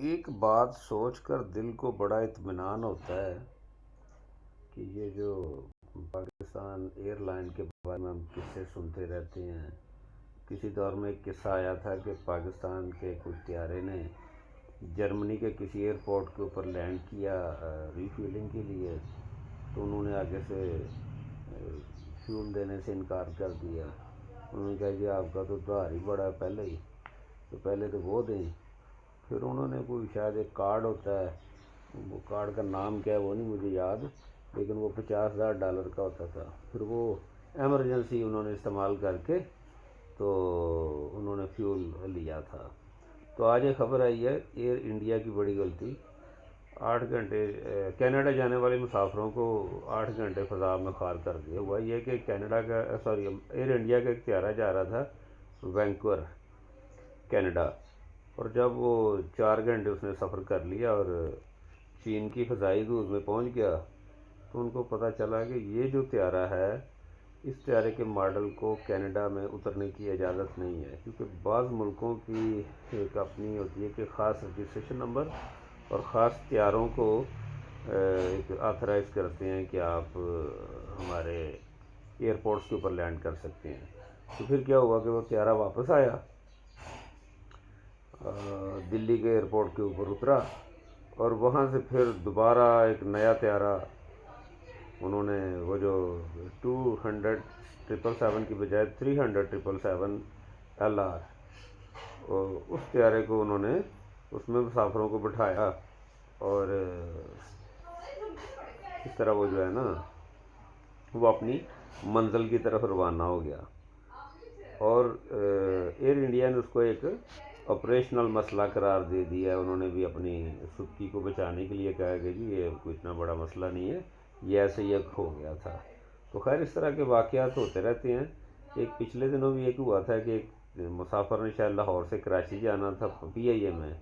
ایک بات سوچ کر دل کو بڑا اطمینان ہوتا ہے کہ یہ جو پاکستان ایئر لائن کے بارے میں ہم قصے سنتے رہتے ہیں. کسی دور میں ایک قصہ آیا تھا کہ پاکستان کے کچھ طیارے نے جرمنی کے کسی ایئرپورٹ کے اوپر لینڈ کیا ریفیلنگ کے لیے، تو انہوں نے آگے سے فیول دینے سے انکار کر دیا. انہوں نے کہا جی آپ کا تو ادھار ہی بڑا ہے پہلے ہی، تو پہلے تو وہ دیں. پھر انہوں نے کوئی شاید ایک کارڈ ہوتا ہے، وہ کارڈ کا نام کیا ہے وہ نہیں مجھے یاد، لیکن وہ $50,000 کا ہوتا تھا. پھر وہ ایمرجنسی انہوں نے استعمال کر کے تو انہوں نے فیول لیا تھا. تو آج یہ خبر آئی ہے ایئر انڈیا کی بڑی غلطی، 8 گھنٹے کینیڈا جانے والے مسافروں کو 8 گھنٹے فضا میں خوار کر دیا. ہوا یہ کہ کینیڈا کا ایئر انڈیا کا ایک طیارہ جا رہا تھا وینکوور کینیڈا، اور جب وہ 4 گھنٹے اس نے سفر کر لیا اور چین کی فضائی حدود میں پہنچ گیا تو ان کو پتہ چلا کہ یہ جو طیارہ ہے اس طیارے کے ماڈل کو کینیڈا میں اترنے کی اجازت نہیں ہے، کیونکہ بعض ملکوں کی ایک اپنی ہوتی ہے کہ خاص رجسٹریشن نمبر اور خاص طیاروں کو ایک آتھرائز کرتے ہیں کہ آپ ہمارے ایئرپورٹس کے اوپر لینڈ کر سکتے ہیں. تو پھر کیا ہوا کہ وہ طیارہ واپس آیا، دلی کے ایئرپورٹ کے اوپر اترا، اور وہاں سے پھر دوبارہ ایک نیا طیارہ انہوں نے وہ جو 200,777 کی بجائے 300,777 اور اس طیارے کو انہوں نے اس میں مسافروں کو بٹھایا، اور اس طرح وہ جو ہے نا وہ اپنی منزل کی طرف روانہ ہو گیا. اور ایئر انڈیا نے اس کو ایک آپریشنل مسئلہ قرار دے دیا. انہوں نے بھی اپنی سکی کو بچانے کے لیے کہا کہ جی یہ کوئی اتنا بڑا مسئلہ نہیں ہے، یہ ایسے ہی ایک ہو گیا تھا. تو خیر اس طرح کے واقعات ہوتے رہتے ہیں. ایک پچھلے دنوں بھی ایک ہوا تھا کہ ایک مسافر نے شاید لاہور سے کراچی جانا تھا پی آئی اے میں،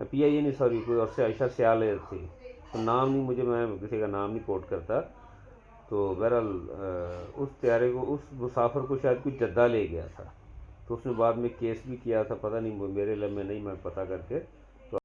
پی آئی اے نہیں سوری کوئی اور سے عائشہ سیال ایئر تھی، تو نام نہیں مجھے، میں کسی کا نام نہیں کوٹ کرتا. تو بہرحال اس طیارے کو اس مسافر کو شاید کوئی جدہ لے گیا تھا، تو اس نے بعد میں کیس بھی کیا تھا، پتہ نہیں میرے علم میں نہیں، میں پتہ کر کے